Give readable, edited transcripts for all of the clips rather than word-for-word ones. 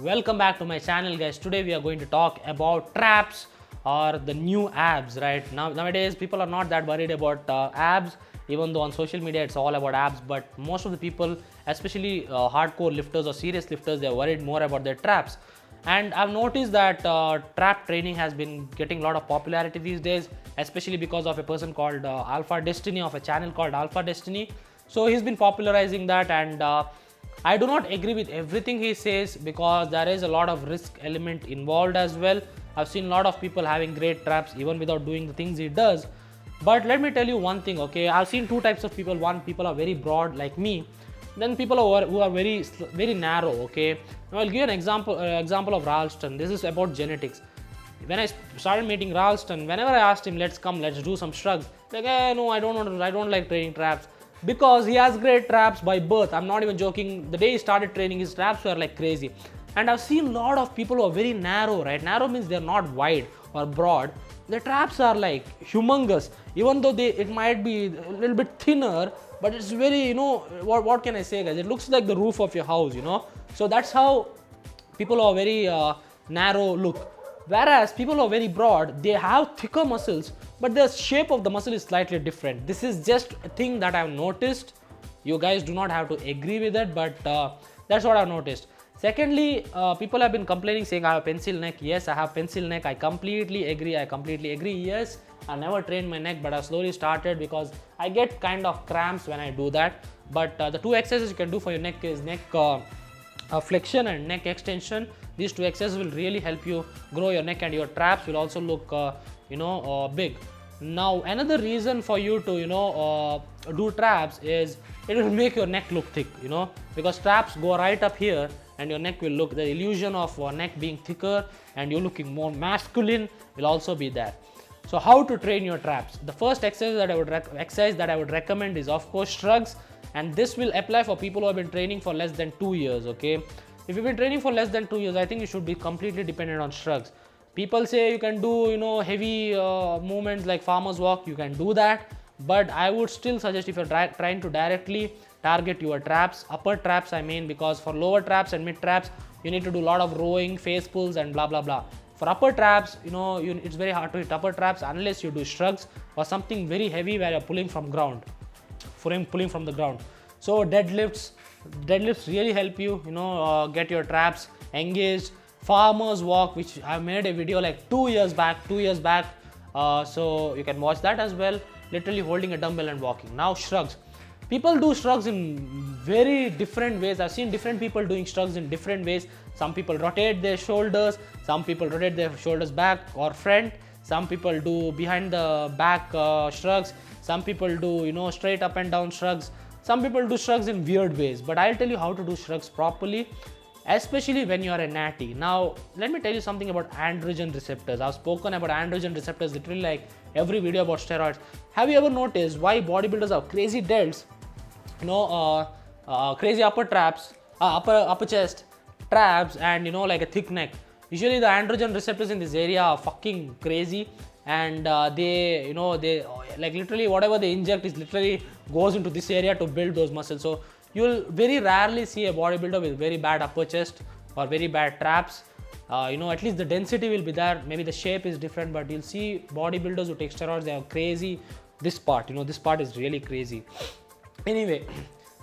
Welcome back to my channel, guys. Today we are going to talk about traps or the new abs. Right now, nowadays people are not that worried about abs, even though on social media it's all about abs. But most of the people, especially hardcore lifters or serious lifters, they are worried more about their traps. And I've noticed that trap training has been getting a lot of popularity these days, especially because of a person called Alpha Destiny, of a channel called Alpha Destiny. So he's been popularizing that, and I do not agree with everything he says because there is a lot of risk element involved as well. I've seen a lot of people having great traps even without doing the things he does. But let me tell you one thing, okay? I've seen two types of people. One, people are very broad like me. Then people who are very narrow, okay? Now I'll give you an example of Ralston. This is about genetics. When I started meeting Ralston, whenever I asked him, let's do some shrugs, like, no, I don't like training traps. Because he has great traps by birth. I'm not even joking. The day he started training, his traps were like crazy. And I've seen a lot of people who are very narrow, right? Narrow means they're not wide or broad. The traps are like humongous. Even though it might be a little bit thinner, but it's very, what can I say, guys? It looks like the roof of your house, So that's how people who are very narrow look. Whereas people who are very broad, they have thicker muscles, but the shape of the muscle is slightly different. This is just a thing that I've noticed. You guys do not have to agree with it, but that's what I've noticed. Secondly, people have been complaining saying I have pencil neck. Yes, I have pencil neck. I completely agree. Yes, I never trained my neck, but I slowly started because I get kind of cramps when I do that. But the two exercises you can do for your neck is neck flexion and neck extension. These two exercises will really help you grow your neck, and your traps will also look big. Now another reason for you to do traps is it will make your neck look thick, because traps go right up here and your neck will look, the illusion of neck being thicker and you looking more masculine will also be there. So how to train your traps? The first exercise that I would recommend is, of course, shrugs, and this will apply for people who have been training for less than 2 years, okay? If you've been training for less than 2 years, I think you should be completely dependent on shrugs. People say you can do, heavy movements like farmer's walk, you can do that. But I would still suggest, if you're trying to directly target your traps, upper traps I mean, because for lower traps and mid traps, you need to do a lot of rowing, face pulls and blah, blah, blah. For upper traps, it's very hard to hit upper traps unless you do shrugs or something very heavy where you're pulling from the ground. So deadlifts really help you, get your traps engaged. Farmer's walk, which I made a video like 2 years back, so you can watch that as well. Literally holding a dumbbell and walking. Now shrugs. People do shrugs in very different ways. I've seen different people doing shrugs in different ways. Some people rotate their shoulders, some people rotate their shoulders back or front, some people do behind the back shrugs, some people do straight up and down shrugs, some people do shrugs in weird ways. But I'll tell you how to do shrugs properly, especially when you are a natty. Now let me tell you something about androgen receptors. I've spoken about androgen receptors literally like every video about steroids. Have you ever noticed why bodybuilders have crazy delts, crazy upper traps, upper chest, traps, and like a thick neck? Usually the androgen receptors in this area are fucking crazy, and they like literally whatever they inject is literally goes into this area to build those muscles. So you'll very rarely see a bodybuilder with very bad upper chest or very bad traps. At least the density will be there. Maybe the shape is different, but you'll see bodybuilders who take steroids, they are crazy. This part is really crazy. Anyway,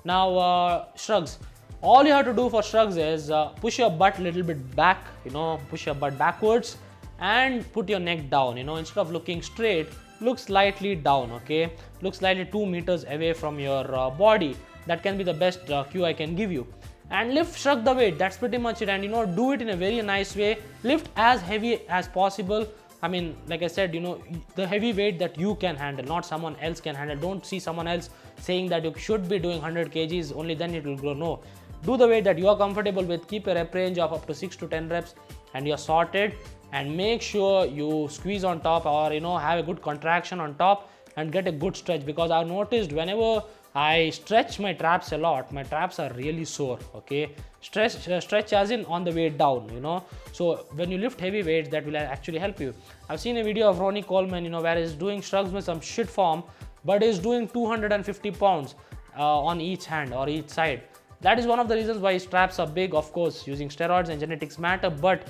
now shrugs. All you have to do for shrugs is push your butt a little bit back, push your butt backwards and put your neck down, instead of looking straight, look slightly down, okay? Look slightly 2 meters away from your body. That can be the best cue I can give you. And shrug the weight, that's pretty much it. And do it in a very nice way. Lift as heavy as possible. I mean, like I said, the heavy weight that you can handle, not someone else can handle. Don't see someone else saying that you should be doing 100 kgs, only then it will grow. No, do the weight that you are comfortable with. Keep a rep range of up to 6 to 10 reps and you're sorted. And make sure you squeeze on top, or have a good contraction on top and get a good stretch, because I've noticed whenever I stretch my traps a lot, my traps are really sore, okay? Stretch as in on the way down, So when you lift heavy weights, that will actually help you. I've seen a video of Ronnie Coleman, where he's doing shrugs with some shit form, but he's doing 250 pounds on each hand or each side. that is one of the reasons why his traps are big. Of course, using steroids and genetics matter, but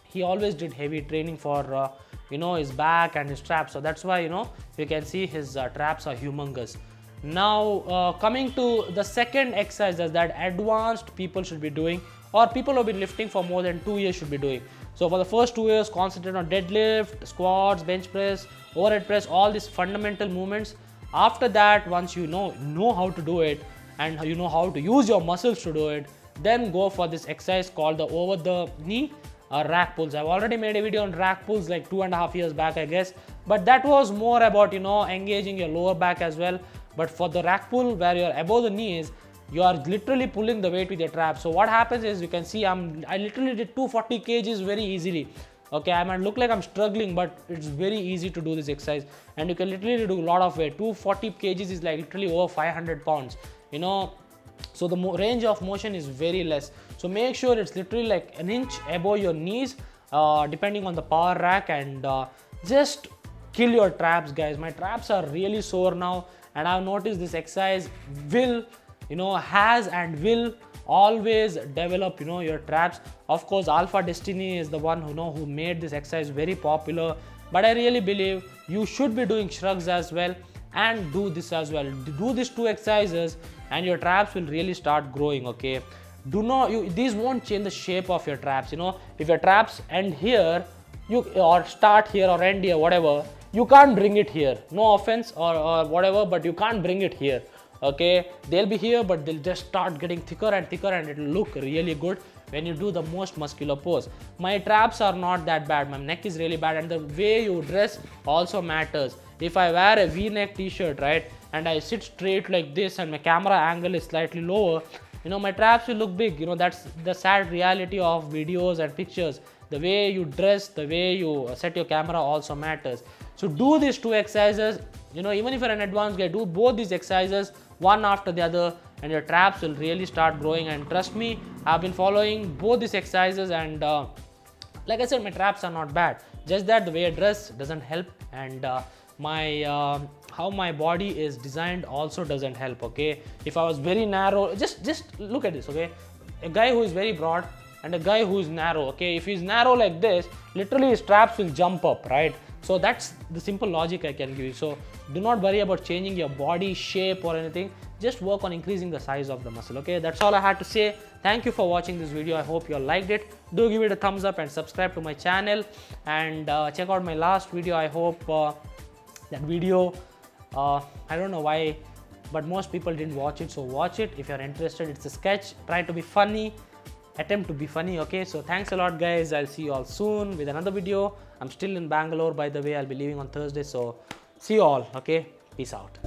he always did heavy training for his back and his traps. So that's why you can see his traps are humongous. Now coming to the second exercise that advanced people should be doing, or people who have been lifting for more than 2 years should be doing. So for the first 2 years, concentrate on deadlift, squats, bench press, overhead press, all these fundamental movements. After that, once you know how to do it and you know how to use your muscles to do it, then go for this exercise called the over the knee rack pulls. I've already made a video on rack pulls like 2.5 years back, I guess, but that was more about engaging your lower back as well. But for the rack pull, where you're above the knees, you are literally pulling the weight with your traps. So what happens is, you can see I literally did 240 kgs very easily. Okay, I might look like I'm struggling, but it's very easy to do this exercise, and you can literally do a lot of weight. 240 kgs is like literally over 500 pounds. So the range of motion is very less. So make sure it's literally like an inch above your knees, depending on the power rack, and just kill your traps, guys. My traps are really sore now, and I've noticed this exercise has and will always develop your traps. Of course, Alpha Destiny is the one who made this exercise very popular, but I really believe you should be doing Shrugs as well and do this as well. Do these two exercises and your traps will really start growing. Okay, these won't change the shape of your traps. If your traps end here, or start here or end here, whatever, you can't bring it here. No offense or whatever, but you can't bring it here. Okay, they'll be here, but they'll just start getting thicker and thicker, and it'll look really good when you do the most muscular pose. My traps are not that bad. My neck is really bad, and the way you dress also matters. If I wear a V-neck t-shirt, right, and I sit straight like this and my camera angle is slightly lower, my traps will look big. That's the sad reality of videos and pictures. The way you dress, the way you set your camera also matters. So do these two exercises. Even if you're an advanced guy, do both these exercises one after the other, and your traps will really start growing. And trust me, I've been following both these exercises, and like I said, my traps are not bad. Just that the way I dress doesn't help, and how my body is designed also doesn't help. Okay, if I was very narrow, just look at this. Okay, a guy who is very broad and a guy who is narrow. Okay, if he's narrow like this, literally his traps will jump up, right? So that's the simple logic I can give you. So do not worry about changing your body shape or anything. Just work on increasing the size of the muscle. Okay, that's all I had to say. Thank you for watching this video. I hope you all liked it. Do give it a thumbs up and subscribe to my channel, and check out my last video. I hope that video, I don't know why, but most people didn't watch it, so watch it if you're interested. It's a sketch. Try to be funny, attempt to be funny. Okay, so thanks a lot, guys. I'll see you all soon with another video. I'm still in Bangalore, by the way. I'll be leaving on Thursday, so see you all. Okay, peace out.